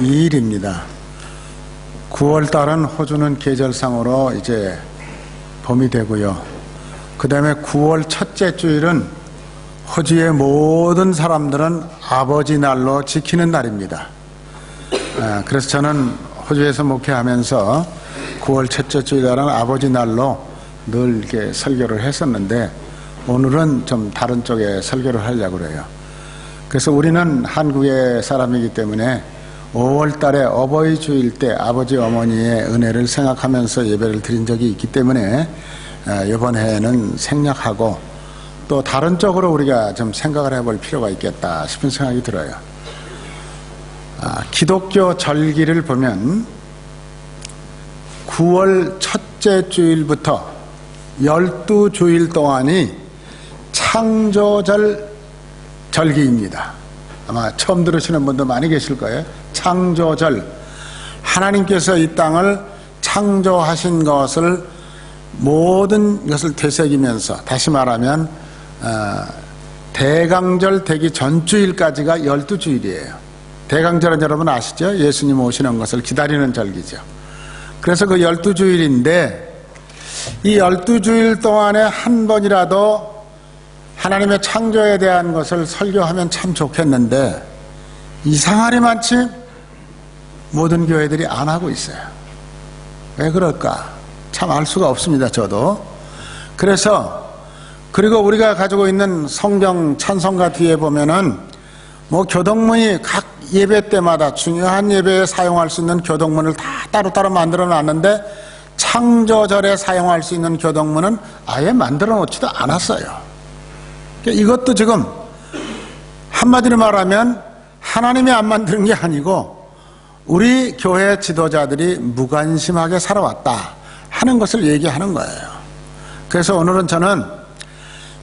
2일입니다. 9월달은 호주는 계절상으로 이제 봄이 되고요. 그 다음에 9월 첫째 주일은 호주의 모든 사람들은 아버지 날로 지키는 날입니다. 그래서 저는 호주에서 목회하면서 9월 첫째 주일날은 아버지 날로 늘 이렇게 설교를 했었는데 오늘은 좀 다른 쪽에 설교를 하려고 그래요. 그래서 우리는 한국의 사람이기 때문에 5월 달에 어버이 주일 때 아버지 어머니의 은혜를 생각하면서 예배를 드린 적이 있기 때문에 이번 해에는 생략하고 또 다른 쪽으로 우리가 좀 생각을 해볼 필요가 있겠다 싶은 생각이 들어요. 기독교 절기를 보면 9월 첫째 주일부터 12주일 동안이 창조절 절기입니다. 아마 처음 들으시는 분도 많이 계실 거예요. 창조절, 하나님께서 이 땅을 창조하신 것을 모든 것을 되새기면서, 다시 말하면 대강절 되기 전주일까지가 12주일이에요. 대강절은 여러분 아시죠? 예수님 오시는 것을 기다리는 절기죠. 그래서 그 12주일인데 이 12주일 동안에 한 번이라도 하나님의 창조에 대한 것을 설교하면 참 좋겠는데 이상하리만치 모든 교회들이 안 하고 있어요. 왜 그럴까? 참 알 수가 없습니다. 저도. 그래서 그리고 우리가 가지고 있는 성경 찬송가 뒤에 보면은 뭐 교동문이 각 예배 때마다 중요한 예배에 사용할 수 있는 교동문을 다 따로따로 만들어 놨는데 창조절에 사용할 수 있는 교동문은 아예 만들어 놓지도 않았어요. 이것도 지금 한마디로 말하면 하나님이 안 만드는 게 아니고 우리 교회 지도자들이 무관심하게 살아왔다 하는 것을 얘기하는 거예요. 그래서 오늘은 저는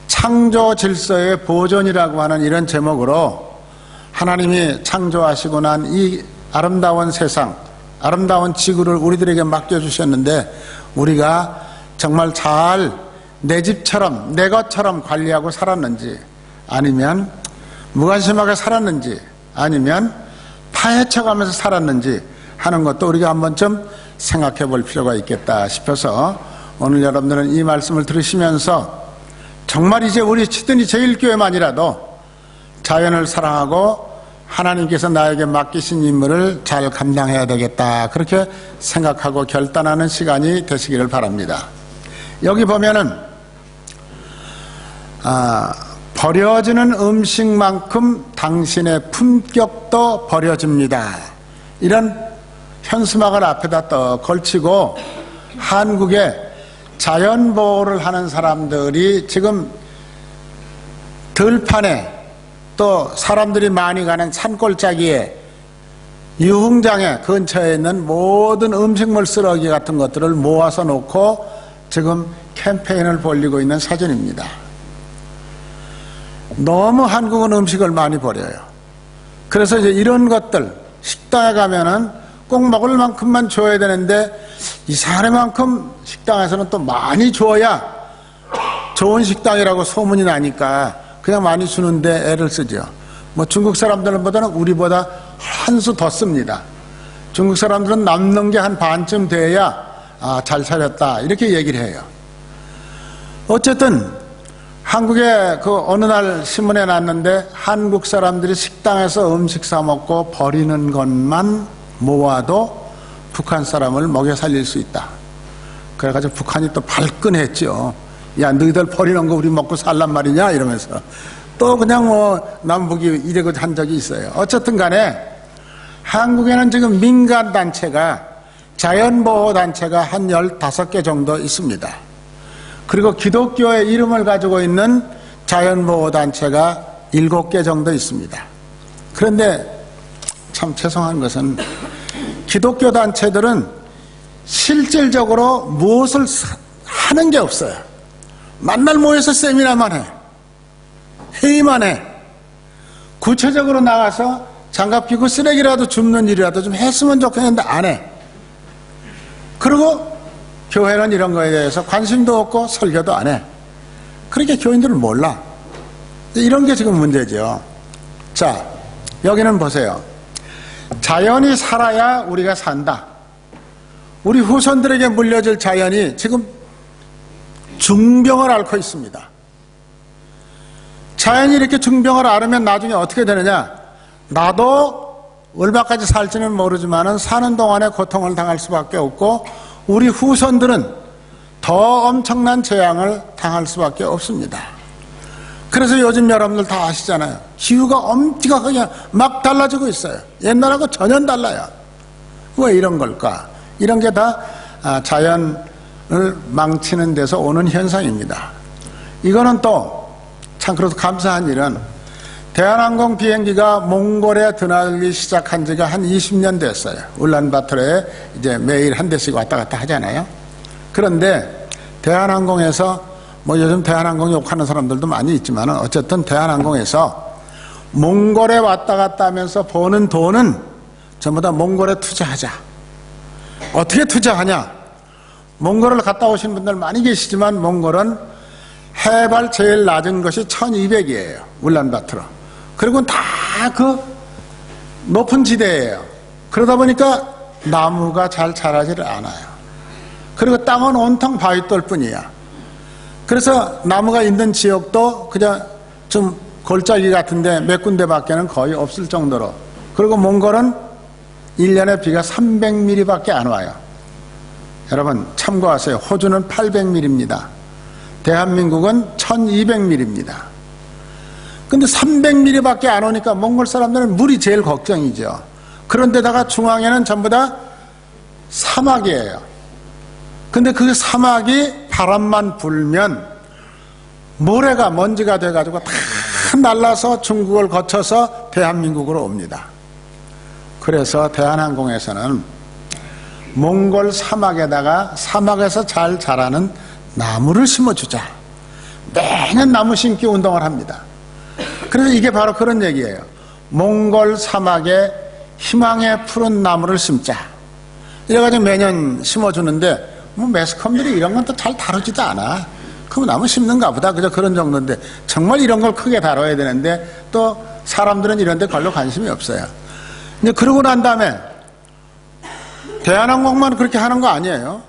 창조 질서의 보존이라고 하는 이런 제목으로 하나님이 창조하시고 난 이 아름다운 세상, 아름다운 지구를 우리들에게 맡겨주셨는데 우리가 정말 잘 내 집처럼 내 것처럼 관리하고 살았는지, 아니면 무관심하게 살았는지, 아니면 파헤쳐가면서 살았는지 하는 것도 우리가 한번 좀 생각해 볼 필요가 있겠다 싶어서 오늘 여러분들은 이 말씀을 들으시면서 정말 이제 우리 시드니 제일교회만이라도 자연을 사랑하고 하나님께서 나에게 맡기신 임무를 잘 감당해야 되겠다, 그렇게 생각하고 결단하는 시간이 되시기를 바랍니다. 여기 보면은 버려지는 음식만큼 당신의 품격도 버려집니다, 이런 현수막을 앞에다 떡 걸치고 한국에 자연보호를 하는 사람들이 지금 들판에 또 사람들이 많이 가는 산골짜기에 유흥장에 근처에 있는 모든 음식물 쓰레기 같은 것들을 모아서 놓고 지금 캠페인을 벌이고 있는 사진입니다. 너무 한국은 음식을 많이 버려요. 그래서 이제 이런 것들 식당에 가면은 꼭 먹을 만큼만 줘야 되는데 이상한 만큼 식당에서는 또 많이 줘야 좋은 식당이라고 소문이 나니까 그냥 많이 주는데 애를 쓰죠. 뭐 중국 사람들보다는 우리보다 한 수 더 씁니다. 중국 사람들은 남는 게 한 반쯤 돼야 잘 차렸다 이렇게 얘기를 해요. 어쨌든 한국에 그 어느 날 신문에 났는데 한국 사람들이 식당에서 음식 사 먹고 버리는 것만 모아도 북한 사람을 먹여 살릴 수 있다. 그래가지고 북한이 또 발끈했죠. 야, 너희들 버리는 거 우리 먹고 살란 말이냐 이러면서 또 그냥 뭐 남북이 이러고 한 적이 있어요. 어쨌든 간에 한국에는 지금 민간단체가, 자연보호단체가 한 15개 정도 있습니다. 그리고 기독교의 이름을 가지고 있는 자연보호단체가 7개 정도 있습니다. 그런데 참 죄송한 것은 기독교 단체들은 실질적으로 무엇을 하는 게 없어요. 만날 모여서 세미나만 해, 회의만 해. 구체적으로 나가서 장갑 끼고 쓰레기라도 줍는 일이라도 좀 했으면 좋겠는데 안 해. 그리고 교회는 이런 거에 대해서 관심도 없고 설교도 안 해. 그렇게 교인들은 몰라. 이런 게 지금 문제죠. 자, 여기는 보세요. 자연이 살아야 우리가 산다. 우리 후손들에게 물려질 자연이 지금 중병을 앓고 있습니다. 자연이 이렇게 중병을 앓으면 나중에 어떻게 되느냐? 나도 얼마까지 살지는 모르지만 사는 동안에 고통을 당할 수밖에 없고 우리 후손들은 더 엄청난 재앙을 당할 수밖에 없습니다. 그래서 요즘 여러분들 다 아시잖아요. 기후가 엄청나게 막 달라지고 있어요. 옛날하고 전혀 달라요. 왜 이런 걸까? 이런 게 다 자연을 망치는 데서 오는 현상입니다. 이거는 또 참 그래도 감사한 일은 대한항공 비행기가 몽골에 드나들기 시작한 지가 한 20년 됐어요. 울란바토르에 이제 매일 한 대씩 왔다 갔다 하잖아요. 그런데 대한항공에서 뭐 요즘 대한항공 욕하는 사람들도 많이 있지만 어쨌든 대한항공에서 몽골에 왔다 갔다 하면서 버는 돈은 전부 다 몽골에 투자하자. 어떻게 투자하냐? 몽골을 갔다 오신 분들 많이 계시지만 몽골은 해발 제일 낮은 것이 1200이에요. 울란바토르. 그리고 다 그 높은 지대예요. 그러다 보니까 나무가 잘 자라지를 않아요. 그리고 땅은 온통 바위돌 뿐이야. 그래서 나무가 있는 지역도 그냥 좀 골짜기 같은데 몇 군데밖에는 거의 없을 정도로. 그리고 몽골은 1년에 비가 300mm 밖에 안 와요. 여러분 참고하세요. 호주는 800mm입니다. 대한민국은 1200mm입니다. 근데 300mm 밖에 안 오니까 몽골 사람들은 물이 제일 걱정이죠. 그런데다가 중앙에는 전부 다 사막이에요. 근데 그 사막이 바람만 불면 모래가 먼지가 돼가지고 다 날라서 중국을 거쳐서 대한민국으로 옵니다. 그래서 대한항공에서는 몽골 사막에다가 사막에서 잘 자라는 나무를 심어주자. 매년 나무 심기 운동을 합니다. 그래서 이게 바로 그런 얘기예요. 몽골 사막에 희망의 푸른 나무를 심자. 이래가지고 매년 심어주는데 뭐 매스컴들이 이런 건 또 잘 다루지도 않아. 그럼 나무 심는가 보다. 그저 그런 정도인데 정말 이런 걸 크게 다뤄야 되는데 또 사람들은 이런 데 별로 관심이 없어요. 이제 그러고 난 다음에 대한항공만 그렇게 하는 거 아니에요.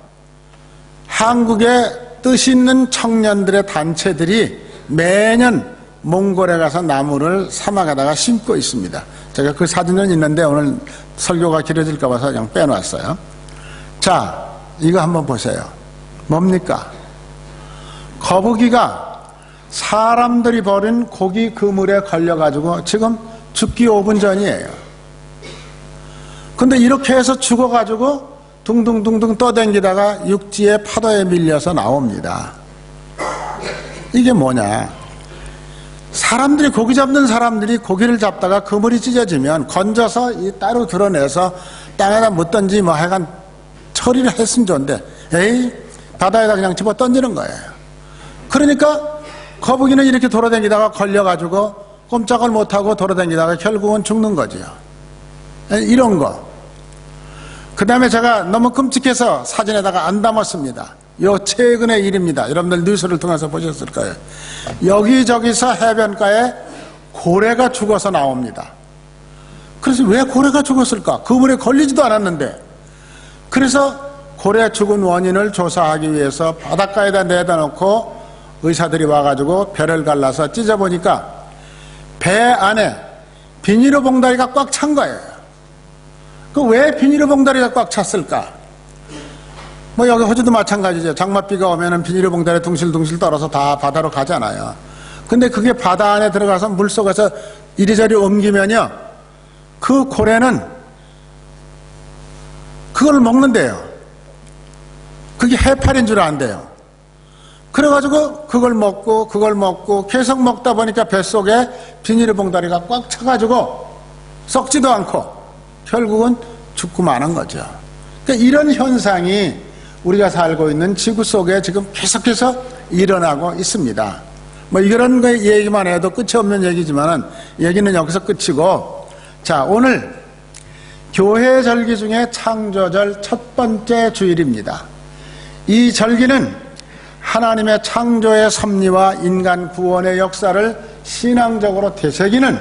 한국에 뜻 있는 청년들의 단체들이 매년 몽골에 가서 나무를 사막에다가 심고 있습니다. 제가 그 사진은 있는데 오늘 설교가 길어질까 봐서 그냥 빼놨어요. 자, 이거 한번 보세요. 뭡니까? 거북이가 사람들이 버린 고기 그물에 걸려가지고 지금 죽기 5분 전이에요. 근데 이렇게 해서 죽어가지고 둥둥둥둥 떠댕기다가 육지에 파도에 밀려서 나옵니다. 이게 뭐냐? 사람들이 고기 잡는 사람들이 고기를 잡다가 그물이 찢어지면 건져서 이 따로 드러내서 땅에다 묻던지 뭐 하여간 처리를 했으면 좋은데 에이 바다에다 그냥 집어 던지는 거예요. 그러니까 거북이는 이렇게 돌아다니다가 걸려가지고 꼼짝을 못하고 돌아다니다가 결국은 죽는 거죠. 이런 거. 그 다음에 제가 너무 끔찍해서 사진에다가 안 담았습니다. 요 최근의 일입니다. 여러분들 뉴스를 통해서 보셨을 거예요. 여기저기서 해변가에 고래가 죽어서 나옵니다. 그래서 왜 고래가 죽었을까? 그물에 걸리지도 않았는데. 그래서 고래 죽은 원인을 조사하기 위해서 바닷가에다 내다 놓고 의사들이 와가지고 배를 갈라서 찢어보니까 배 안에 비닐로 봉다리가 꽉 찬 거예요. 그 왜 비닐로 봉다리가 꽉 찼을까? 뭐 여기 호주도 마찬가지죠. 장맛비가 오면은 비닐로 봉다리 둥실둥실 떨어서 다 바다로 가잖아요. 근데 그게 바다 안에 들어가서 물속에서 이리저리 옮기면요, 그 고래는 그걸 먹는데요. 그게 해파리인 줄 안대요. 그래가지고 그걸 먹고 계속 먹다 보니까 뱃속에 비닐 봉다리가 꽉 차가지고 썩지도 않고 결국은 죽고 마는 거죠. 그러니까 이런 현상이 우리가 살고 있는 지구 속에 지금 계속해서 일어나고 있습니다. 뭐 이런 거 얘기만 해도 끝이 없는 얘기지만은 얘기는 여기서 끝이고, 자, 오늘 교회 절기 중에 창조절 첫 번째 주일입니다. 이 절기는 하나님의 창조의 섭리와 인간 구원의 역사를 신앙적으로 되새기는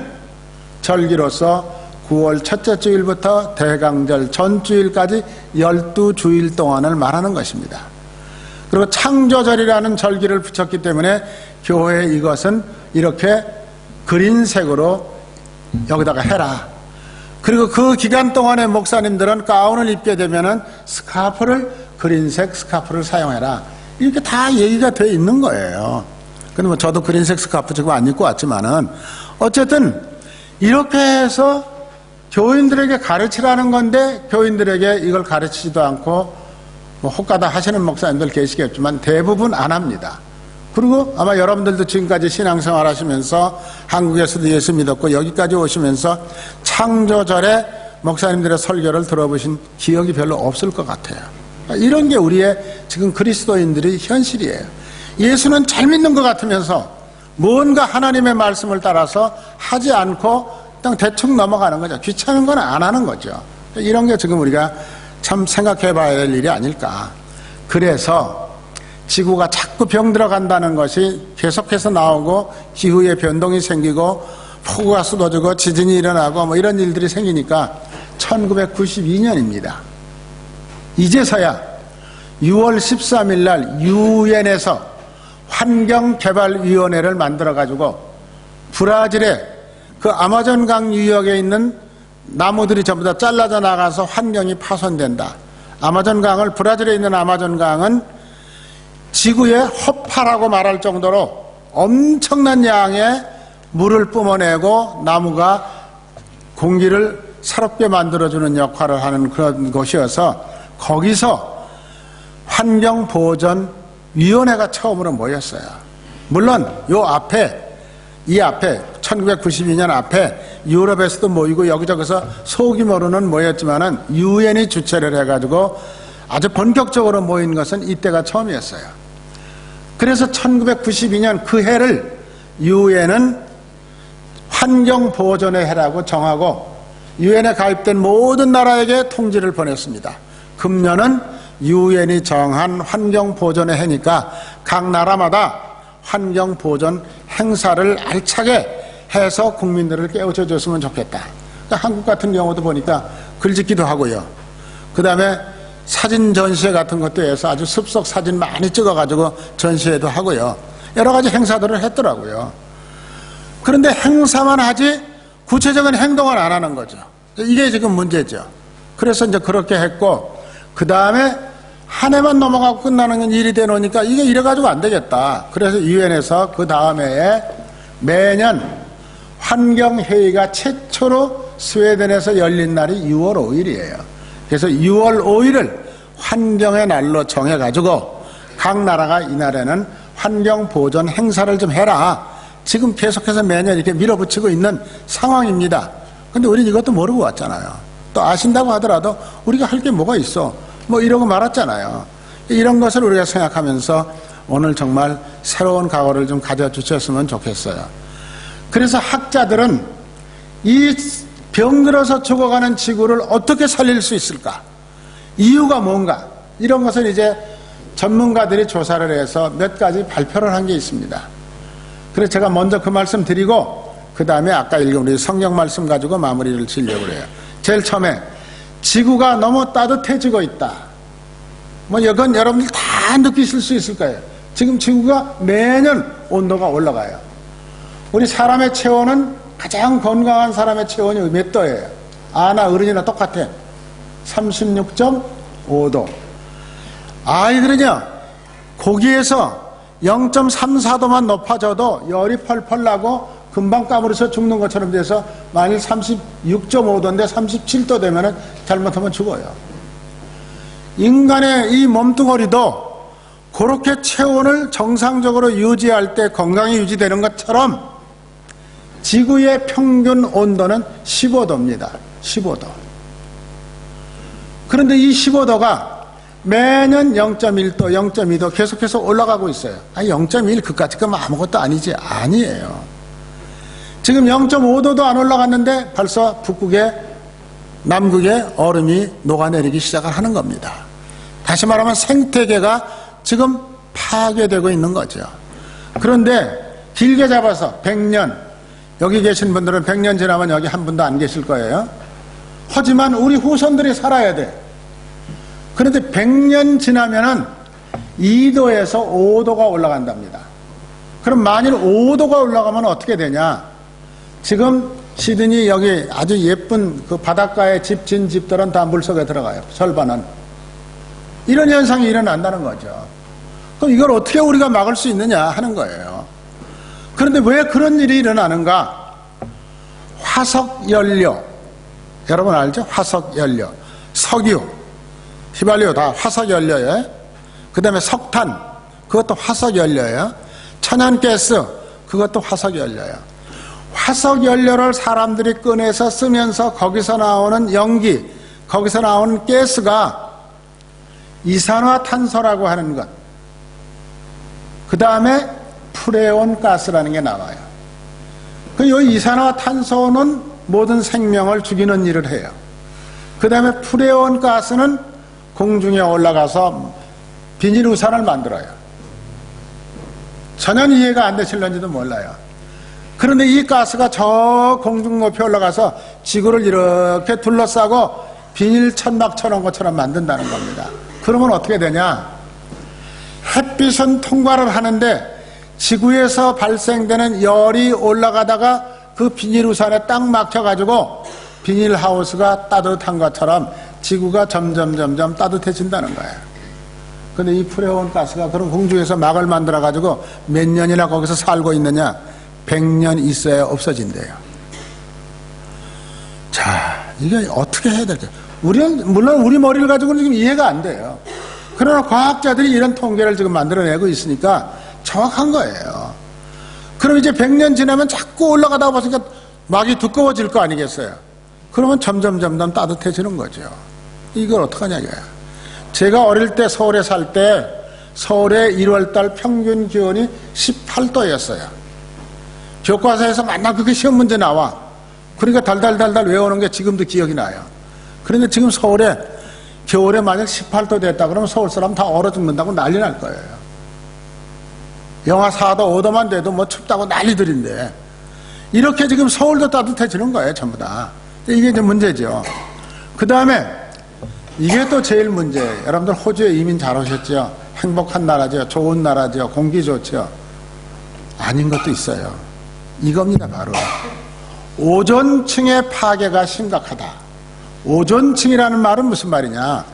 절기로서 9월 첫째 주일부터 대강절 전주일까지 12주일 동안을 말하는 것입니다. 그리고 창조절이라는 절기를 붙였기 때문에 교회에 이것은 이렇게 그린색으로 여기다가 해라. 그리고 그 기간 동안에 목사님들은 가운을 입게 되면은 그린색 스카프를 사용해라. 이렇게 다 얘기가 돼 있는 거예요. 근데 뭐 저도 그린색 스카프 지금 안 입고 왔지만은 어쨌든 이렇게 해서 교인들에게 가르치라는 건데 교인들에게 이걸 가르치지도 않고 뭐 혹가다 하시는 목사님들 계시겠지만 대부분 안 합니다. 그리고 아마 여러분들도 지금까지 신앙생활 하시면서 한국에서도 예수 믿었고 여기까지 오시면서 창조절에 목사님들의 설교를 들어보신 기억이 별로 없을 것 같아요. 이런 게 우리의 지금 그리스도인들의 현실이에요. 예수는 잘 믿는 것 같으면서 뭔가 하나님의 말씀을 따라서 하지 않고 그냥 대충 넘어가는 거죠. 귀찮은 건 안 하는 거죠. 이런 게 지금 우리가 참 생각해 봐야 될 일이 아닐까. 그래서 지구가 자꾸 병들어간다는 것이 계속해서 나오고 기후에 변동이 생기고 폭우가 쏟아지고 지진이 일어나고 뭐 이런 일들이 생기니까 1992년입니다. 이제서야 6월 13일 날 유엔에서 환경개발위원회를 만들어가지고 브라질의 그 아마존강 유역에 있는 나무들이 전부 다 잘라져 나가서 환경이 파손된다. 아마존강을, 브라질에 있는 아마존강은 지구의 허파라고 말할 정도로 엄청난 양의 물을 뿜어내고 나무가 공기를 새롭게 만들어주는 역할을 하는 그런 곳이어서 거기서 환경보전위원회가 처음으로 모였어요. 물론 이 앞에 1992년 앞에 유럽에서도 모이고 여기저기서 소규모로는 모였지만은 유엔이 주최를 해가지고 아주 본격적으로 모인 것은 이때가 처음이었어요. 그래서 1992년 그 해를 유엔은 환경보전의 해라고 정하고 유엔에 가입된 모든 나라에게 통지를 보냈습니다. 금년은 유엔이 정한 환경보전의 해니까 각 나라마다 환경보전 행사를 알차게 해서 국민들을 깨우쳐줬으면 좋겠다. 그러니까 한국 같은 경우도 보니까 글짓기도 하고요. 그 다음에 사진 전시회 같은 것도 해서 아주 습속 사진 많이 찍어가지고 전시회도 하고요. 여러 가지 행사들을 했더라고요. 그런데 행사만 하지 구체적인 행동을 안 하는 거죠. 이게 지금 문제죠. 그래서 이제 그렇게 했고, 그 다음에 한 해만 넘어가고 끝나는 일이 되놓으니까 이게 이래가지고 안 되겠다. 그래서 유엔에서 그 다음 해에 매년 환경회의가 최초로 스웨덴에서 열린 날이 6월 5일이에요. 그래서 6월 5일을 환경의 날로 정해가지고 각 나라가 이날에는 환경보전 행사를 좀 해라. 지금 계속해서 매년 이렇게 밀어붙이고 있는 상황입니다. 근데 우리는 이것도 모르고 왔잖아요. 또 아신다고 하더라도 우리가 할 게 뭐가 있어. 뭐 이러고 말았잖아요. 이런 것을 우리가 생각하면서 오늘 정말 새로운 각오를 좀 가져주셨으면 좋겠어요. 그래서 학자들은 이 병들어서 죽어가는 지구를 어떻게 살릴 수 있을까? 이유가 뭔가? 이런 것을 이제 전문가들이 조사를 해서 몇 가지 발표를 한 게 있습니다. 그래서 제가 먼저 그 말씀 드리고 그 다음에 아까 읽은 우리 성경 말씀 가지고 마무리를 지으려고 그래요. 제일 처음에 지구가 너무 따뜻해지고 있다. 뭐 이건 여러분들 다 느끼실 수 있을 거예요. 지금 지구가 매년 온도가 올라가요. 우리 사람의 체온은 가장 건강한 사람의 체온이 몇 도예요? 아나 어른이나 똑같아. 36.5도. 아이들은요, 거기에서 0.34도만 높아져도 열이 펄펄 나고 금방 까무러져 죽는 것처럼 돼서 만일 36.5도인데 37도 되면 잘못하면 죽어요. 인간의 이 몸뚱아리도 그렇게 체온을 정상적으로 유지할 때 건강이 유지되는 것처럼 지구의 평균 온도는 15도입니다. 15도. 그런데 이 15도가 매년 0.1도, 0.2도 계속해서 올라가고 있어요. 0.1 그까짓 건 아무것도 아니지. 아니에요. 지금 0.5도도 안 올라갔는데 벌써 북극에, 남극에 얼음이 녹아내리기 시작을 하는 겁니다. 다시 말하면 생태계가 지금 파괴되고 있는 거죠. 그런데 길게 잡아서 100년, 여기 계신 분들은 100년 지나면 여기 한 분도 안 계실 거예요. 하지만 우리 후손들이 살아야 돼. 그런데 100년 지나면은 2도에서 5도가 올라간답니다. 그럼 만일 5도가 올라가면 어떻게 되냐? 지금 시드니 여기 아주 예쁜 그 바닷가에 집 진 집들은 다 물속에 들어가요. 절반은. 이런 현상이 일어난다는 거죠. 그럼 이걸 어떻게 우리가 막을 수 있느냐 하는 거예요. 그런데 왜 그런 일이 일어나는가? 화석연료. 여러분 알죠? 화석연료. 석유, 휘발유 다 화석연료예요. 그 다음에 석탄, 그것도 화석연료예요. 천연가스, 그것도 화석연료예요. 화석연료를 사람들이 꺼내서 쓰면서 거기서 나오는 연기, 거기서 나오는 가스가 이산화탄소라고 하는 것, 그 다음에 프레온 가스라는 게 나와요. 이 이산화탄소는 모든 생명을 죽이는 일을 해요. 그 다음에 프레온 가스는 공중에 올라가서 비닐우산을 만들어요. 전혀 이해가 안 되실런지도 몰라요. 그런데 이 가스가 저 공중 높이 올라가서 지구를 이렇게 둘러싸고 비닐 천막 쳐놓은 것처럼 만든다는 겁니다. 그러면 어떻게 되냐? 햇빛은 통과를 하는데 지구에서 발생되는 열이 올라가다가 그 비닐우산에 딱 막혀가지고 비닐하우스가 따뜻한 것처럼 지구가 점점 따뜻해진다는 거예요. 근데 이 프레온 가스가 그런 공중에서 막을 만들어가지고 몇 년이나 거기서 살고 있느냐? 100년 있어야 없어진대요. 자, 이게 어떻게 해야 될까? 우리는, 물론 우리 머리를 가지고는 지금 이해가 안 돼요. 그러나 과학자들이 이런 통계를 지금 만들어내고 있으니까 정확한 거예요. 그럼 이제 100년 지나면 자꾸 올라가다 보니까 막이 두꺼워질 거 아니겠어요? 그러면 점점 따뜻해지는 거죠. 이걸 어떡하냐, 이거야. 제가 어릴 때 서울에 살 때 서울의 1월달 평균 기온이 18도였어요. 교과서에서 맨날 그게 시험 문제 나와. 그러니까 달달 외우는 게 지금도 기억이 나요. 그런데 지금 서울에 겨울에 만약 18도 됐다 그러면 서울 사람 다 얼어 죽는다고 난리 날 거예요. 영하 4도, 5도만 돼도 뭐 춥다고 난리들인데 이렇게 지금 서울도 따뜻해지는 거예요, 전부 다. 이게 이제 문제죠. 그 다음에 이게 또 제일 문제예요. 여러분들 호주에 이민 잘 오셨죠? 행복한 나라죠. 좋은 나라죠. 공기 좋죠. 아닌 것도 있어요. 이겁니다, 바로. 오존층의 파괴가 심각하다. 오존층이라는 말은 무슨 말이냐?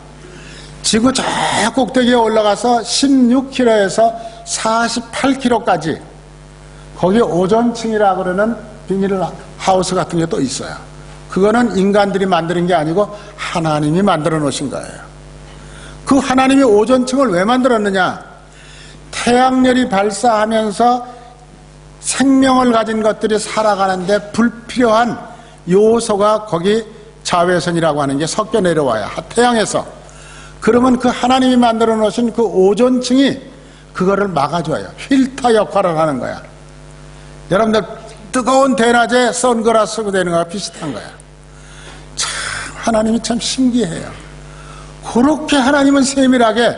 지구 저 꼭대기에 올라가서 16km에서 48km까지 거기에 오존층이라고 그러는 비닐 하우스 같은 게 또 있어요. 그거는 인간들이 만드는 게 아니고 하나님이 만들어 놓으신 거예요. 그 하나님이 오존층을 왜 만들었느냐? 태양열이 발사하면서 생명을 가진 것들이 살아가는데 불필요한 요소가 거기 자외선이라고 하는 게 섞여 내려와요. 태양에서. 그러면 그 하나님이 만들어 놓으신 그 오존층이 그거를 막아줘요. 필터 역할을 하는 거야. 여러분들 뜨거운 대낮에 선글라스 쓰고 되는 거와 비슷한 거야. 참 하나님이 참 신기해요. 그렇게 하나님은 세밀하게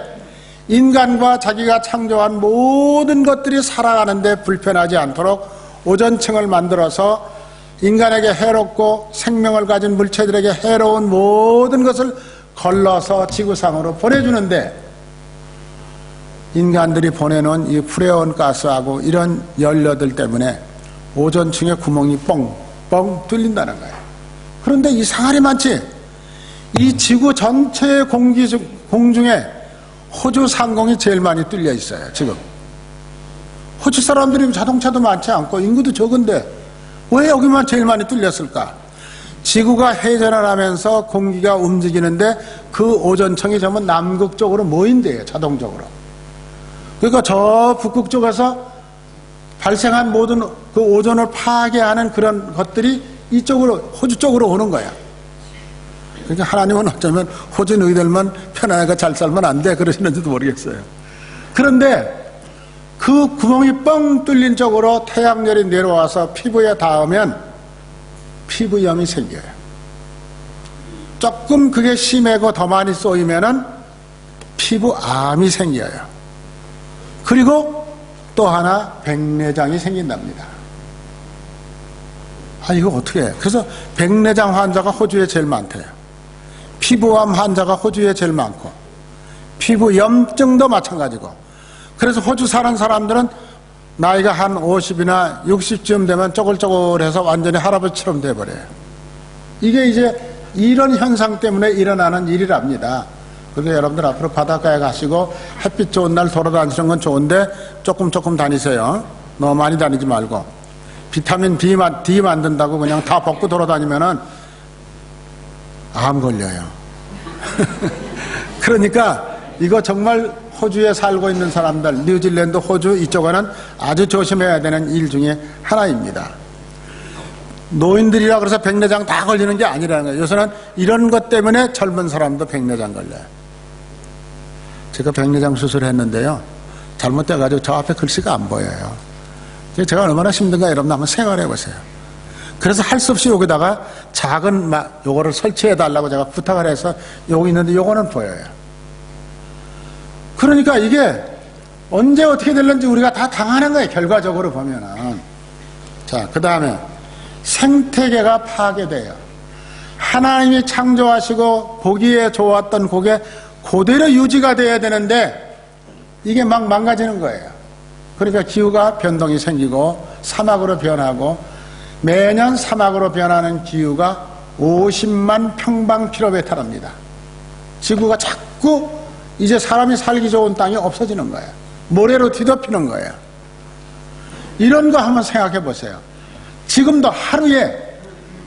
인간과 자기가 창조한 모든 것들이 살아가는데 불편하지 않도록 오존층을 만들어서 인간에게 해롭고 생명을 가진 물체들에게 해로운 모든 것을 걸러서 지구상으로 보내주는데 인간들이 보내놓은 이 프레온 가스하고 이런 연료들 때문에 오존층에 구멍이 뻥뻥 뚫린다는 거예요. 그런데 이상하리 많지? 이 지구 전체의 공중에 호주 상공이 제일 많이 뚫려 있어요, 지금. 호주 사람들이 자동차도 많지 않고 인구도 적은데 왜 여기만 제일 많이 뚫렸을까? 지구가 회전을 하면서 공기가 움직이는데 그 오존층이 전부 남극 쪽으로 모인대요, 자동적으로. 그러니까 저 북극 쪽에서 발생한 모든 그 오존을 파괴하는 그런 것들이 이쪽으로, 호주 쪽으로 오는 거야. 그러니까 하나님은 어쩌면 호주 너희들만 편안하게 잘 살면 안 돼 그러시는지도 모르겠어요. 그런데 그 구멍이 뻥 뚫린 쪽으로 태양열이 내려와서 피부에 닿으면 피부염이 생겨요. 조금 그게 심하고 더 많이 쏘이면은 피부암이 생겨요. 그리고 또 하나 백내장이 생긴답니다. 아, 이거 어떻게 해? 그래서 백내장 환자가 호주에 제일 많대요. 피부암 환자가 호주에 제일 많고, 피부염증도 마찬가지고. 그래서 호주 사는 사람들은 나이가 한 50이나 60쯤 되면 쪼글쪼글해서 완전히 할아버지처럼 돼버려요. 이게 이제 이런 현상 때문에 일어나는 일이랍니다. 그러니까 여러분들 앞으로 바닷가에 가시고 햇빛 좋은 날 돌아다니시는 건 좋은데 조금 다니세요. 너무 많이 다니지 말고. 비타민 D 만든다고 그냥 다 벗고 돌아다니면은 암 걸려요. 그러니까 이거 정말 호주에 살고 있는 사람들, 뉴질랜드, 호주 이쪽에는 아주 조심해야 되는 일 중에 하나입니다. 노인들이라 그래서 백내장 다 걸리는 게 아니라는 거예요. 요새는 이런 것 때문에 젊은 사람도 백내장 걸려요. 제가 백내장 수술했는데요, 잘못돼가지고 저 앞에 글씨가 안 보여요. 제가 얼마나 힘든가 여러분 한번 생각해 보세요. 그래서 할 수 없이 여기다가 작은 요거를 설치해 달라고 제가 부탁을 해서 여기 있는데 요거는 보여요. 그러니까 이게 언제 어떻게 될는지 우리가 다 당하는 거예요, 결과적으로 보면은. 자, 그 다음에 생태계가 파괴돼요. 하나님이 창조하시고 보기에 좋았던 그게 그대로 유지가 돼야 되는데 이게 막 망가지는 거예요. 그러니까 기후가 변동이 생기고 사막으로 변하고, 매년 사막으로 변하는 기후가 50만 평방킬로미터랍니다. 지구가 자꾸 이제 사람이 살기 좋은 땅이 없어지는 거예요. 모래로 뒤덮이는 거예요. 이런 거 한번 생각해 보세요. 지금도 하루에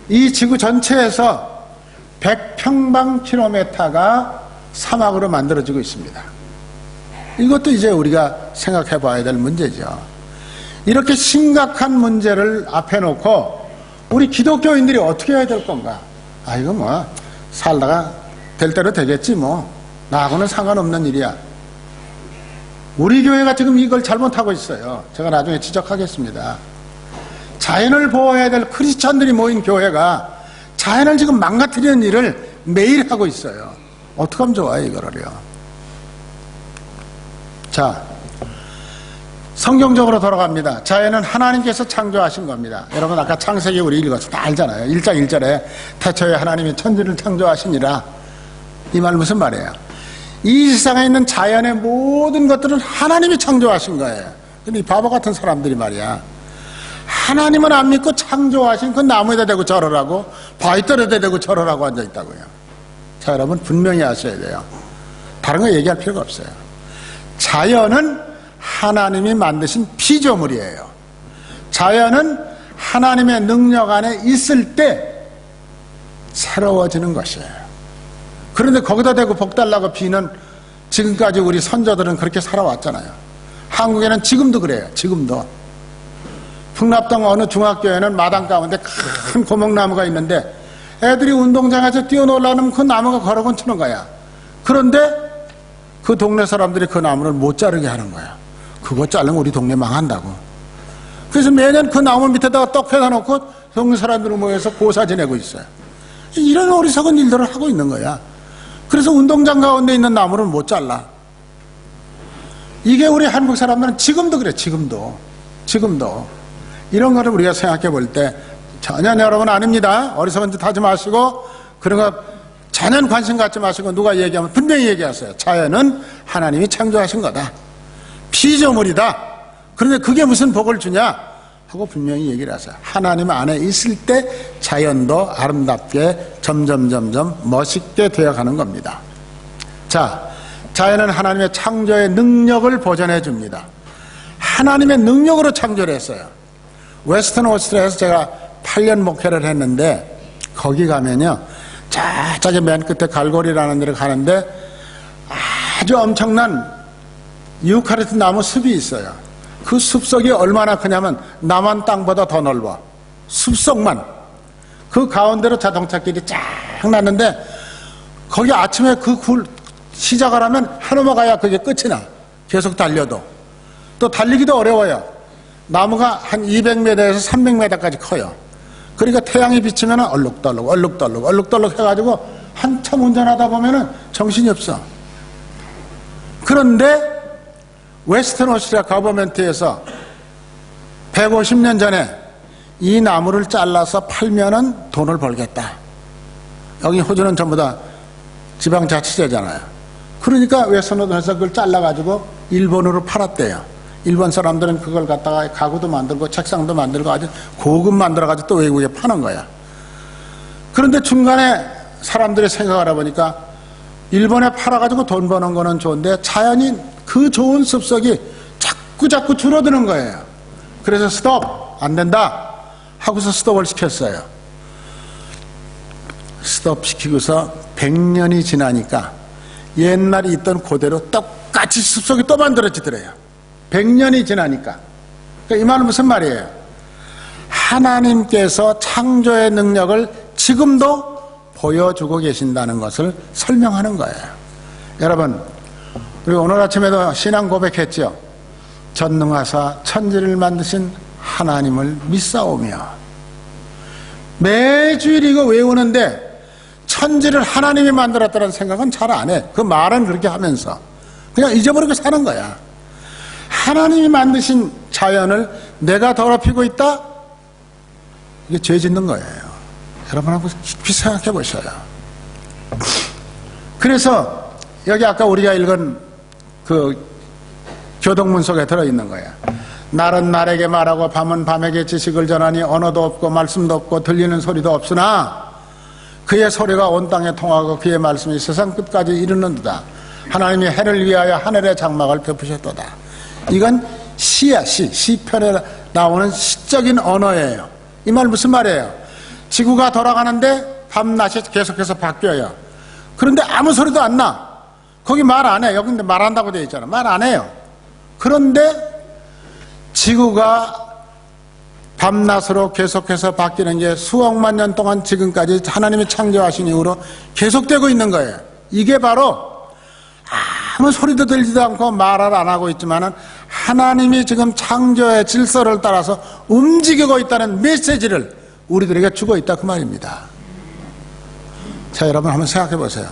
이 지구 전체에서 100평방킬로미터가 사막으로 만들어지고 있습니다. 이것도 이제 우리가 생각해 봐야 될 문제죠. 이렇게 심각한 문제를 앞에 놓고 우리 기독교인들이 어떻게 해야 될 건가? 아, 이거 뭐 살다가 될 대로 되겠지 뭐, 나하고는 상관없는 일이야. 우리 교회가 지금 이걸 잘못하고 있어요. 제가 나중에 지적하겠습니다. 자연을 보호해야 될 크리스찬들이 모인 교회가 자연을 지금 망가뜨리는 일을 매일 하고 있어요. 어떻게 하면 좋아요, 이거를요. 자, 성경적으로 돌아갑니다. 자연은 하나님께서 창조하신 겁니다. 여러분 아까 창세기 우리 읽어서 다 알잖아요. 1장 1절에 태초에 하나님이 천지를 창조하시니라. 이 말 무슨 말이에요? 이 세상에 있는 자연의 모든 것들은 하나님이 창조하신 거예요. 근데 이 바보 같은 사람들이 말이야, 하나님은 안 믿고 창조하신 그 나무에다 대고 절하라고, 바위떨에다 대고 절하라고 앉아있다고요. 자, 여러분 분명히 아셔야 돼요. 다른 거 얘기할 필요가 없어요. 자연은 하나님이 만드신 피조물이에요. 자연은 하나님의 능력 안에 있을 때 새로워지는 것이에요. 그런데 거기다 대고 복 달라고 비는, 지금까지 우리 선조들은 그렇게 살아왔잖아요. 한국에는 지금도 그래요. 지금도 풍납동 어느 중학교에는 마당 가운데 큰 고목나무가 있는데 애들이 운동장에서 뛰어놀라면 그 나무가 걸어건 치는 거야. 그런데 그 동네 사람들이 그 나무를 못 자르게 하는 거야. 그거 자르면 우리 동네 망한다고. 그래서 매년 그 나무 밑에다가 떡 해다 놓고 동네 사람들이 모여서 고사 지내고 있어요. 이런 어리석은 일들을 하고 있는 거야. 그래서 운동장 가운데 있는 나무를 못 잘라. 이게 우리 한국 사람들은 지금도 그래. 지금도 이런 거를 우리가 생각해 볼 때 전혀 여러분 아닙니다. 어리석은 짓 하지 마시고 그런 거 전혀 관심 갖지 마시고, 누가 얘기하면 분명히 얘기하세요. 자연은 하나님이 창조하신 거다. 피조물이다. 그런데 그게 무슨 복을 주냐 하고 분명히 얘기를 하세요. 하나님 안에 있을 때 자연도 아름답게 점점 멋있게 되어가는 겁니다. 자, 자연은 하나님의 창조의 능력을 보존해 줍니다. 하나님의 능력으로 창조를 했어요. 웨스턴 오스트리아에서 제가 8년 목회를 했는데, 거기 가면요, 저기 맨 끝에 갈고리라는 데를 가는데 아주 엄청난 유카리스 나무 숲이 있어요. 그 숲속이 얼마나 크냐면 남한 땅보다 더 넓어. 숲속만. 그 가운데로 자동차길이 쫙 났는데, 거기 아침에 그 굴 시작을 하면 한우마 가야 그게 끝이 나. 계속 달려도. 또 달리기도 어려워요. 나무가 한 200m에서 300m까지 커요. 그러니까 태양이 비치면 얼룩덜룩 해가지고 한참 운전하다 보면은 정신이 없어. 그런데 웨스턴 오스트리아 거버먼트에서 150년 전에 이 나무를 잘라서 팔면은 돈을 벌겠다. 여기 호주는 전부 다 지방자치제잖아요. 그러니까 웨스턴호주에서 그걸 잘라가지고 일본으로 팔았대요. 일본 사람들은 그걸 갖다가 가구도 만들고 책상도 만들고 아주 고급 만들어가지고 또 외국에 파는 거야. 그런데 중간에 사람들이 생각을 해보니까 일본에 팔아가지고 돈 버는 거는 좋은데 자연이 그 좋은 습석이 자꾸 줄어드는 거예요. 그래서 스톱! 안 된다! 하고서 스톱을 시켰어요. 스톱 시키고서 100년이 지나니까 옛날에 있던 그대로 똑같이 습속이 또 만들어지더래요. 100년이 지나니까. 그러니까 이 말은 무슨 말이에요? 하나님께서 창조의 능력을 지금도 보여주고 계신다는 것을 설명하는 거예요. 여러분, 우리 오늘 아침에도 신앙 고백했죠. 전능하사 천지를 만드신 하나님을 믿사오며. 매주일 이거 외우는데 천지를 하나님이 만들었다는 생각은 잘 안 해. 그 말은 그렇게 하면서 그냥 잊어버리고 사는 거야. 하나님이 만드신 자연을 내가 더럽히고 있다? 이게 죄 짓는 거예요. 여러분 한번 깊이 생각해 보셔요. 그래서 여기 아까 우리가 읽은 그 교동문 속에 들어있는 거야. 날은 날에게 말하고 밤은 밤에게 지식을 전하니 언어도 없고 말씀도 없고 들리는 소리도 없으나 그의 소리가 온 땅에 통하고 그의 말씀이 세상 끝까지 이르는도다. 하나님이 해를 위하여 하늘의 장막을 베푸셨도다. 이건 시야, 시편에 나오는 시적인 언어예요. 이 말 무슨 말이에요? 지구가 돌아가는데 밤낮이 계속해서 바뀌어요. 그런데 아무 소리도 안 나. 거기 말 안 해. 여기 근데 말한다고 되어 있잖아. 말 안 해요. 그런데 지구가 밤낮으로 계속해서 바뀌는 게 수억만 년 동안 지금까지 하나님이 창조하신 이후로 계속되고 있는 거예요. 이게 바로 아무 소리도 들리지도 않고 말을 안 하고 있지만은 하나님이 지금 창조의 질서를 따라서 움직이고 있다는 메시지를 우리들에게 주고 있다 그 말입니다. 자, 여러분 한번 생각해 보세요.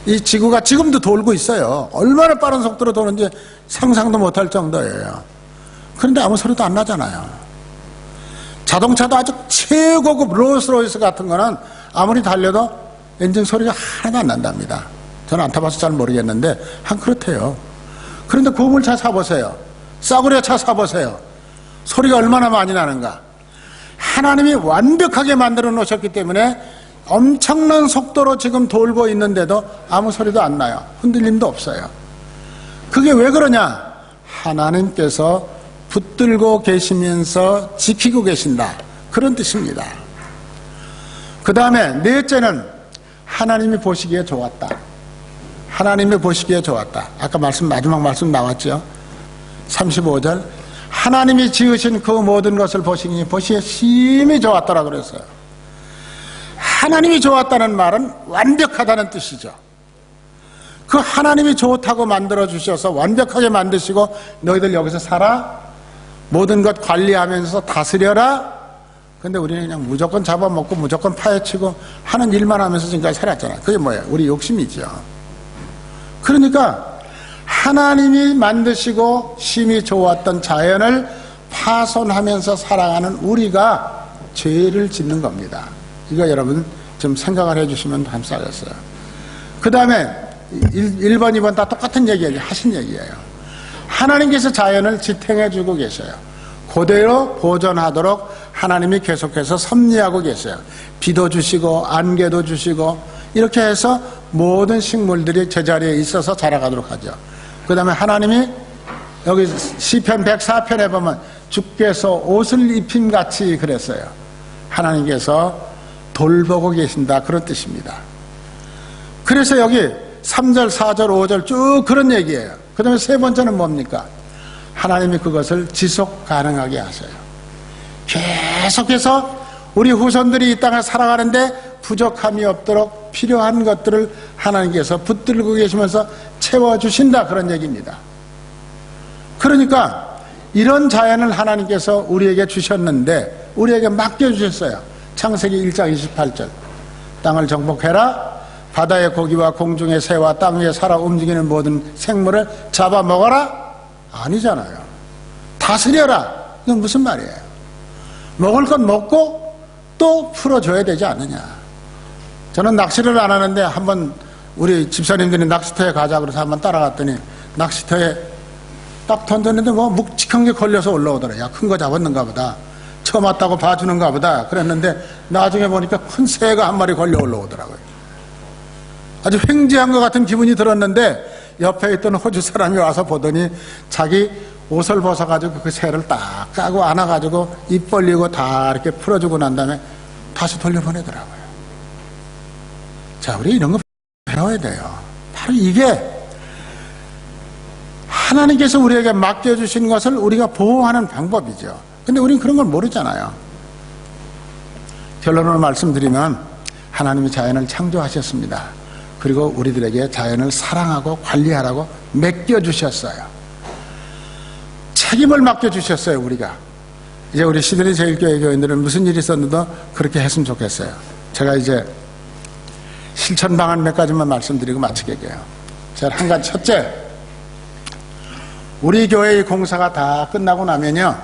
이 지구가 지금도 돌고 있어요. 얼마나 빠른 속도로 도는지 상상도 못할 정도예요. 그런데 아무 소리도 안 나잖아요. 자동차도 아주 최고급 롤스로이스 같은 거는 아무리 달려도 엔진 소리가 하나도 안 난답니다. 저는 안 타봐서 잘 모르겠는데 그렇대요. 그런데 고물차 사보세요. 싸구려 차 사보세요. 소리가 얼마나 많이 나는가. 하나님이 완벽하게 만들어 놓으셨기 때문에 엄청난 속도로 지금 돌고 있는데도 아무 소리도 안 나요. 흔들림도 없어요. 그게 왜 그러냐? 하나님께서 붙들고 계시면서 지키고 계신다. 그런 뜻입니다. 그 다음에 넷째는 하나님이 보시기에 좋았다. 하나님이 보시기에 좋았다. 아까 마지막 말씀 나왔죠. 35절. 하나님이 지으신 그 모든 것을 보시기에 심히 좋았더라 그랬어요. 하나님이 좋았다는 말은 완벽하다는 뜻이죠. 그 하나님이 좋다고 만들어 주셔서 완벽하게 만드시고 너희들 여기서 살아? 모든 것 관리하면서 다스려라? 근데 우리는 그냥 무조건 잡아먹고 무조건 파헤치고 하는 일만 하면서 지금까지 살았잖아. 그게 뭐예요? 우리 욕심이죠. 그러니까 하나님이 만드시고 심히 좋았던 자연을 파손하면서 살아가는 우리가 죄를 짓는 겁니다. 이거 여러분 좀 생각을 해주시면 감사하겠어요. 그 다음에 1번, 2번 다 똑같은 얘기예요. 하신 얘기예요. 하나님께서 자연을 지탱해주고 계셔요. 그대로 보존하도록 하나님이 계속해서 섭리하고 계셔요. 비도 주시고 안개도 주시고 이렇게 해서 모든 식물들이 제자리에 있어서 자라가도록 하죠. 그 다음에 하나님이 여기 시편 104편에 보면 주께서 옷을 입힘같이 그랬어요. 하나님께서 돌보고 계신다 그런 뜻입니다. 그래서 여기 3절, 4절, 5절 쭉 그런 얘기예요. 그 다음에 세 번째는 뭡니까? 하나님이 그것을 지속 가능하게 하세요. 계속해서 우리 후손들이 이 땅을 살아가는데 부족함이 없도록 필요한 것들을 하나님께서 붙들고 계시면서 채워주신다 그런 얘기입니다. 그러니까 이런 자연을 하나님께서 우리에게 주셨는데 우리에게 맡겨주셨어요. 창세기 1장 28절. 땅을 정복해라. 바다의 고기와 공중의 새와 땅 위에 살아 움직이는 모든 생물을 잡아먹어라? 아니잖아요. 다스려라. 이건 무슨 말이에요? 먹을 건 먹고 또 풀어줘야 되지 않느냐. 저는 낚시를 안 하는데 한번 우리 집사님들이 낚시터에 가자 그래서 한번 따라갔더니 낚시터에 딱 던졌는데 뭐 묵직한 게 걸려서 올라오더라. 야, 큰 거 잡았는가 보다. 처음 왔다고 봐주는가 보다. 그랬는데 나중에 보니까 큰 새가 한 마리 걸려 올라오더라고요. 아주 횡재한 것 같은 기분이 들었는데 옆에 있던 호주 사람이 와서 보더니 자기 옷을 벗어가지고 그 새를 딱 까고 안아가지고 입 벌리고 다 이렇게 풀어주고 난 다음에 다시 돌려보내더라고요. 자, 우리 이런 거 배워야 돼요. 바로 이게 하나님께서 우리에게 맡겨주신 것을 우리가 보호하는 방법이죠. 근데 우리는 그런 걸 모르잖아요. 결론으로 말씀드리면 하나님이 자연을 창조하셨습니다. 그리고 우리들에게 자연을 사랑하고 관리하라고 맡겨주셨어요. 책임을 맡겨주셨어요. 우리가 이제 우리 시드니 제일교회 교인들은 무슨 일이 있었는데 그렇게 했으면 좋겠어요. 제가 이제 실천 방안 몇 가지만 말씀드리고 마치게요. 제가 한 가지, 첫째, 우리 교회의 공사가 다 끝나고 나면요,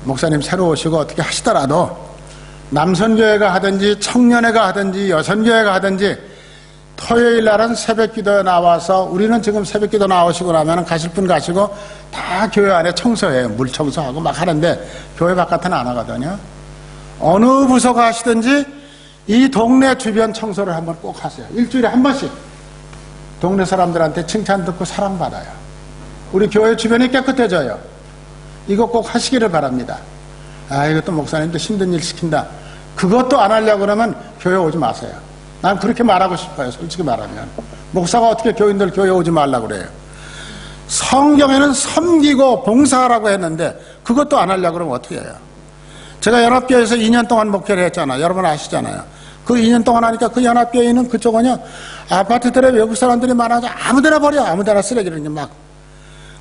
목사님 새로 오시고 어떻게 하시더라도 남선교회가 하든지 청년회가 하든지 여선교회가 하든지 토요일 날은 새벽기도에 나와서, 우리는 지금 새벽기도 나오시고 나면 가실 분 가시고 다 교회 안에 청소해요. 물 청소하고 막 하는데 교회 바깥은 안 하거든요. 어느 부서가 하시든지 이 동네 주변 청소를 한번 꼭 하세요. 일주일에 한 번씩 동네 사람들한테 칭찬 듣고 사랑받아요. 우리 교회 주변이 깨끗해져요. 이거 꼭 하시기를 바랍니다. 아, 이것도 목사님도 힘든 일 시킨다. 그것도 안 하려고 그러면 교회 오지 마세요. 난 그렇게 말하고 싶어요. 솔직히 말하면. 목사가 어떻게 교인들 교회 오지 말라고 그래요. 성경에는 섬기고 봉사하라고 했는데 그것도 안 하려고 그러면 어떻게 해요? 제가 연합교회에서 2년 동안 목회를 했잖아요. 여러분 아시잖아요. 그 2년 동안 하니까 그 연합교회에 있는 그쪽은요, 아파트들에 외국 사람들이 많아서 아무데나 버려. 아무데나 쓰레기를 막.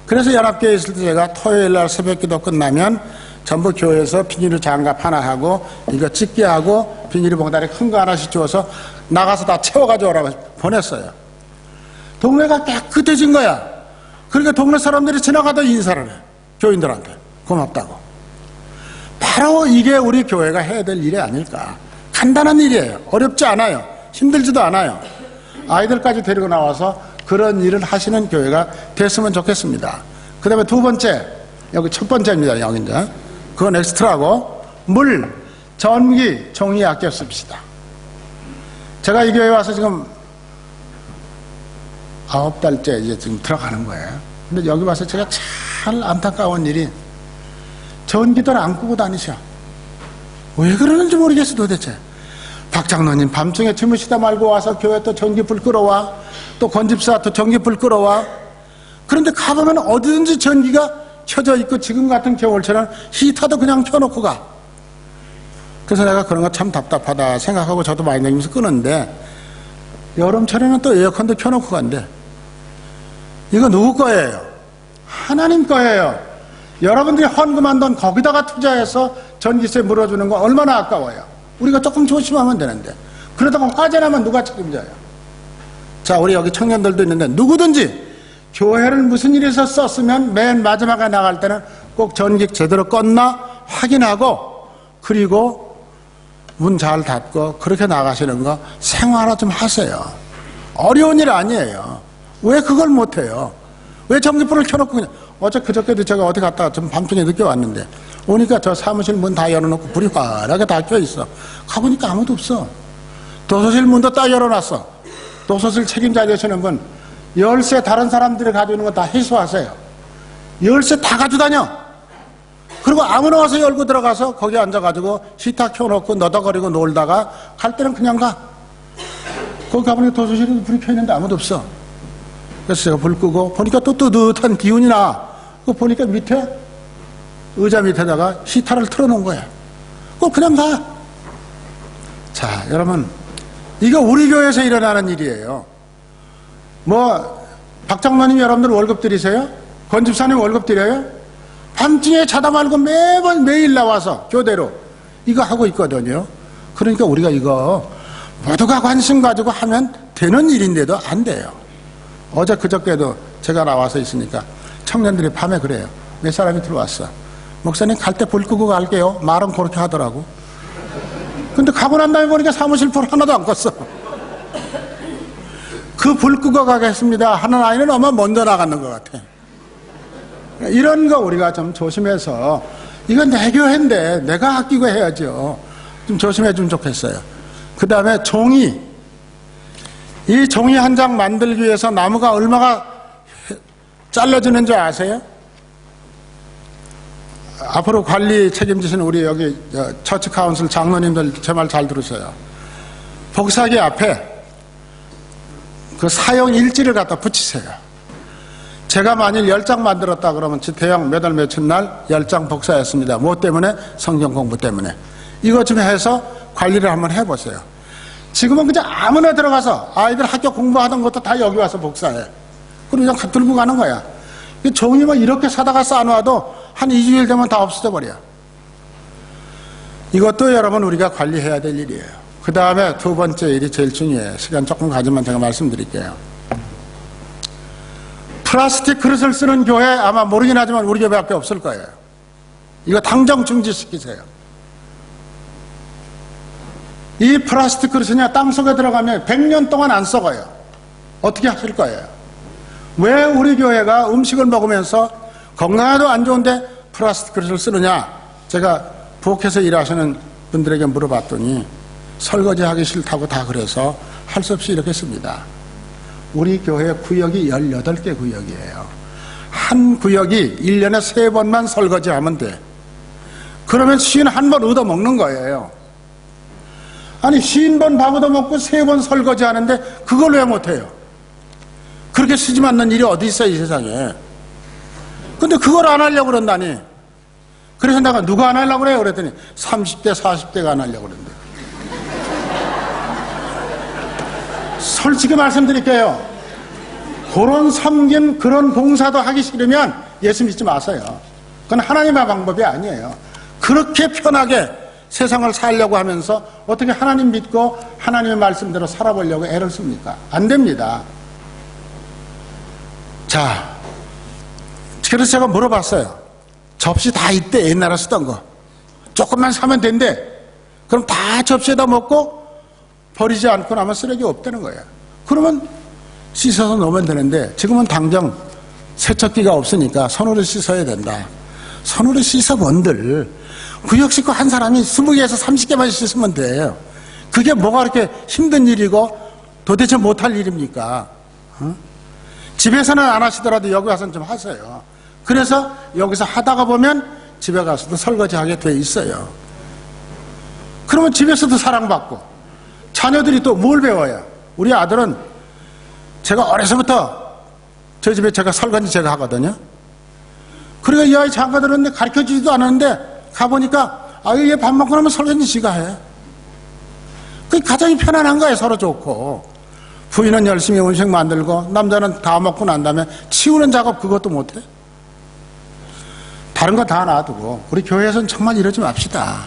그래서 연합교회에 있을 때 제가 토요일 날 새벽기도 끝나면 전부 교회에서 비닐 장갑 하나 하고 이거 찍게 하고 비닐 봉다리 큰 거 하나씩 주어서 나가서 다 채워가지고 오라고 보냈어요. 동네가 깨끗해진 거야. 그러니까 동네 사람들이 지나가다 인사를 해. 교인들한테. 고맙다고. 바로 이게 우리 교회가 해야 될 일이 아닐까. 간단한 일이에요. 어렵지 않아요. 힘들지도 않아요. 아이들까지 데리고 나와서 그런 일을 하시는 교회가 됐으면 좋겠습니다. 그 다음에 두 번째, 여기 첫 번째입니다. 여기 이제 그건 엑스트라고, 물, 전기, 종이 아껴 씁시다. 제가 이 교회에 와서 지금 9달째 이제 지금 들어가는 거예요. 근데 여기 와서 제가 참 안타까운 일이 전기도를 안 끄고 다니셔. 왜 그러는지 모르겠어 도대체. 박 장로님 밤중에 주무시다 말고 와서 교회 또 전기불 끌어와. 또 건집사 또 전기불 끌어와. 그런데 가보면 어디든지 전기가 켜져 있고 지금 같은 겨울처럼 히터도 그냥 켜놓고 가. 그래서 내가 그런 거 참 답답하다 생각하고 저도 많이 다니면서 끄는데 여름철에는 또 에어컨도 켜놓고 간대. 이거 누구 거예요? 하나님 거예요. 여러분들이 헌금한 돈 거기다가 투자해서 전기세 물어주는 거 얼마나 아까워요. 우리가 조금 조심하면 되는데 그러다가 화재나면 누가 책임져요? 자, 우리 여기 청년들도 있는데 누구든지 교회를 무슨 일에서 썼으면 맨 마지막에 나갈 때는 꼭 전기 제대로 껐나 확인하고 그리고 문 잘 닫고 그렇게 나가시는 거 생활화 좀 하세요. 어려운 일 아니에요. 왜 그걸 못해요? 왜 전기불을 켜놓고 그냥 그저께도 제가 어디 갔다가 좀 밤중에 늦게 왔는데 오니까 저 사무실 문 다 열어놓고 불이 환하게 다 켜있어. 가보니까 아무도 없어. 도서실 문도 딱 열어놨어. 도서실 책임자 되시는 분 열쇠 다른 사람들이 가지고 있는 거 다 회수하세요. 열쇠 다 가지고 다녀. 그리고 아무나 와서 열고 들어가서 거기 앉아가지고 히터 켜놓고 너덕거리고 놀다가 갈 때는 그냥 가. 거기 가보니까 도서실에 불이 켜있는데 아무도 없어. 그래서 제가 불 끄고 보니까 또 뜨뜻한 기운이 나. 그거 보니까 밑에 의자 밑에다가 히터를 틀어놓은 거야. 그거 그냥 가. 자, 여러분 이거 우리 교회에서 일어나는 일이에요. 박 장로님 여러분들 월급 드리세요? 권집사님 월급 드려요? 밤중에 자다 말고 매일 나와서 교대로 이거 하고 있거든요. 그러니까 우리가 이거 모두가 관심 가지고 하면 되는 일인데도 안 돼요. 어제 그저께도 제가 나와서 있으니까 청년들이 밤에 그래요. 몇 사람이 들어왔어. 목사님 갈 때 불 끄고 갈게요. 말은 그렇게 하더라고. 근데 가고 난 다음에 보니까 사무실 불 하나도 안 껐어. 그 불 끄고 가겠습니다 하는 아이는 아마 먼저 나가는 것 같아. 이런 거 우리가 좀 조심해서, 이건 내 교회인데 내가 아끼고 해야죠. 좀 조심해 주면 좋겠어요. 그 다음에 종이. 이 종이 한 장 만들기 위해서 나무가 얼마나 잘라지는 줄 아세요? 앞으로 관리 책임지시는 우리 여기 처치 카운슬 장로님들 제 말 잘 들으세요. 복사기 앞에 그 사용 일지를 갖다 붙이세요. 제가 만일 10장 만들었다 그러면 대형 몇 월 며칠 날 10장 복사했습니다. 뭐 때문에? 성경 공부 때문에. 이것 좀 해서 관리를 한번 해보세요. 지금은 그냥 아무나 들어가서 아이들 학교 공부하던 것도 다 여기 와서 복사해. 그리고 그냥 들고 가는 거야. 종이 뭐 이렇게 사다가 쌓아놔도 한 2주일 되면 다 없어져 버려. 이것도 여러분 우리가 관리해야 될 일이에요. 그 다음에 두 번째 일이 제일 중요해요. 시간 조금 가지면 제가 말씀드릴게요. 플라스틱 그릇을 쓰는 교회 아마 모르긴 하지만 우리 교회밖에 없을 거예요. 이거 당장 중지시키세요. 이 플라스틱 그릇이냐 땅속에 들어가면 100년 동안 안 썩어요. 어떻게 하실 거예요? 왜 우리 교회가 음식을 먹으면서 건강에도 안 좋은데 플라스틱 그릇을 쓰느냐? 제가 부엌에서 일하시는 분들에게 물어봤더니 설거지하기 싫다고 다 그래서 할 수 없이 이렇게 씁니다. 우리 교회 구역이 18개 구역이에요. 한 구역이 1년에 3번만 설거지하면 돼. 그러면 51번 얻어먹는 거예요. 아니 50번 밥 얻어먹고 3번 설거지 하는데 그걸 왜 못해요? 그렇게 쓰지 않는 일이 어디 있어요 이 세상에. 근데 그걸 안 하려고 그런다니. 그래서 내가 누가 안 하려고 그래요? 그랬더니 30대 40대가 안 하려고 그런대. 솔직히 말씀드릴게요. 그런 섬김 그런 봉사도 하기 싫으면 예수 믿지 마세요. 그건 하나님의 방법이 아니에요. 그렇게 편하게 세상을 살려고 하면서 어떻게 하나님 믿고 하나님의 말씀대로 살아보려고 애를 씁니까? 안 됩니다. 자, 그래서 제가 물어봤어요. 접시 다 이때 옛날에 쓰던 거 조금만 사면 된대. 그럼 다 접시에다 먹고 버리지 않고 나면 쓰레기 없다는 거예요. 그러면 씻어서 넣으면 되는데 지금은 당장 세척기가 없으니까 손으로 씻어야 된다. 손으로 씻어 본들 구역 식구 한 사람이 20개에서 30개만 씻으면 돼요. 그게 뭐가 그렇게 힘든 일이고 도대체 못할 일입니까? 집에서는 안 하시더라도 여기 와서는 좀 하세요. 그래서 여기서 하다가 보면 집에 가서도 설거지하게 돼 있어요. 그러면 집에서도 사랑받고 자녀들이 또 뭘 배워요? 우리 아들은 제가 어려서부터 저희 집에 제가 설거지 제가 하거든요. 그러니까 이 아이 장가 들었는데 가르쳐주지도 않았는데 가보니까 아유 얘 밥 먹고 나면 설거지 지가 해. 그게 가장이 편안한 거예요. 서로 좋고. 부인은 열심히 음식 만들고 남자는 다 먹고 난 다음에 치우는 작업 그것도 못해. 다른 거 다 놔두고 우리 교회에서는 정말 이러지 맙시다.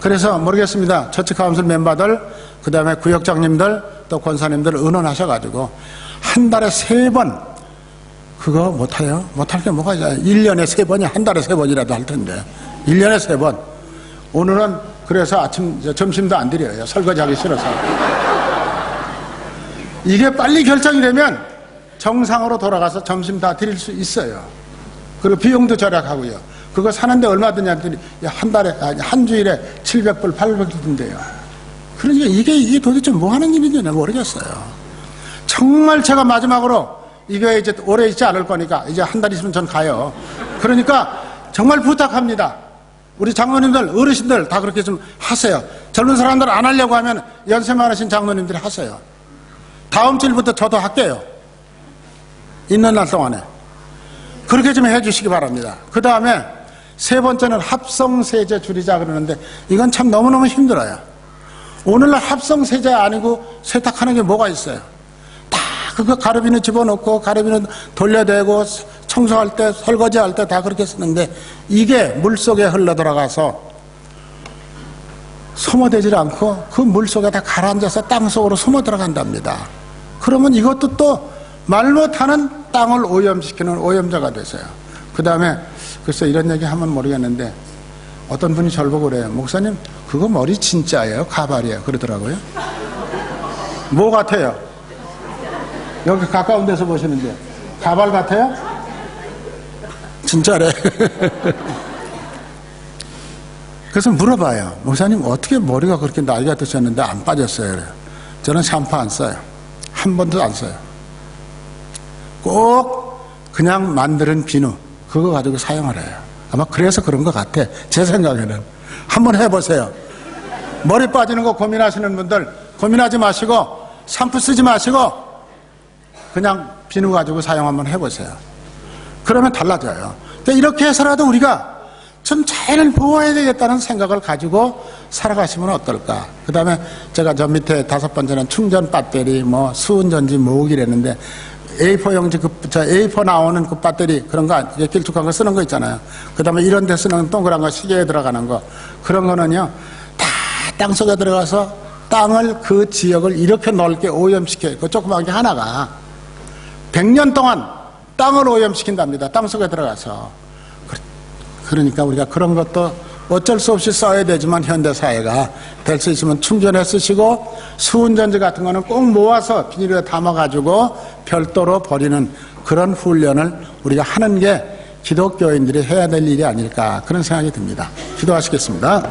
그래서 모르겠습니다. 처치 카운슬 멤버들 그 다음에 구역장님들 또 권사님들 의논하셔가지고 한 달에 3번 그거 못해요? 못할 게 뭐가 있어요? 1년에 3번이 한 달에 3번이라도 할 텐데 1년에 3번. 오늘은 그래서 점심도 안 드려요. 설거지하기 싫어서. 이게 빨리 결정이 되면 정상으로 돌아가서 점심 다 드릴 수 있어요. 그리고 비용도 절약하고요. 그거 사는데 얼마 드냐더니 한 달에, 아니, 한 주일에 700불, 800불 든대요. 그러니까 이게 도대체 뭐 하는 일인지 내가 모르겠어요. 정말 제가 마지막으로 이게 이제 오래 있지 않을 거니까 이제 한 달 있으면 전 가요. 그러니까 정말 부탁합니다. 우리 장로님들, 어르신들 다 그렇게 좀 하세요. 젊은 사람들 안 하려고 하면 연세 많으신 장로님들이 하세요. 다음 주일부터 저도 할게요. 있는 날 동안에. 그렇게 좀 해주시기 바랍니다. 그 다음에 세 번째는 합성세제 줄이자 그러는데 이건 참 너무너무 힘들어요. 오늘날 합성세제 아니고 세탁하는 게 뭐가 있어요? 다 그거 가르비는 집어넣고 가르비는 돌려대고 청소할 때 설거지할 때 다 그렇게 쓰는데 이게 물속에 흘러들어가서 소모되질 않고 그 물속에 다 가라앉아서 땅속으로 소모 들어간답니다. 그러면 이것도 또 말 못하는 땅을 오염시키는 오염자가 되세요. 그 다음에 글쎄 이런 얘기 하면 모르겠는데 어떤 분이 저를 보고 그래요. 목사님 그거 머리 진짜예요? 가발이에요? 그러더라고요. 뭐 같아요? 여기 가까운 데서 보시는데 가발 같아요? 진짜래. 그래서 물어봐요. 목사님 어떻게 머리가 그렇게 나이가 드셨는데 안 빠졌어요? 그래요. 저는 샴푸 안 써요. 한 번도 안 써요. 꼭 그냥 만드는 비누 그거 가지고 사용을 해요. 아마 그래서 그런 것 같아. 제 생각에는. 한번 해보세요. 머리 빠지는 거 고민하시는 분들 고민하지 마시고 샴푸 쓰지 마시고 그냥 비누 가지고 사용 한번 해보세요. 그러면 달라져요. 그러니까 이렇게 해서라도 우리가 좀 자연을 보호해야 되겠다는 생각을 가지고 살아가시면 어떨까. 그 다음에 제가 저 밑에 5번째는 충전 배터리 뭐 수은전지 모으기랬는데 A4 용지 A4 나오는 그 배터리 그런 거 길쭉한 거 쓰는 거 있잖아요. 그 다음에 이런 데 쓰는 동그란 거 시계에 들어가는 거 그런 거는요 다 땅속에 들어가서 땅을 그 지역을 이렇게 넓게 오염시켜요. 그 조그만 게 하나가 100년 동안 땅을 오염시킨답니다. 땅속에 들어가서. 그러니까 우리가 그런 것도 어쩔 수 없이 써야 되지만 현대사회가 될 수 있으면 충전해 쓰시고 수은전지 같은 거는 꼭 모아서 비닐에 담아가지고 별도로 버리는 그런 훈련을 우리가 하는 게 기독교인들이 해야 될 일이 아닐까 그런 생각이 듭니다. 기도하시겠습니다.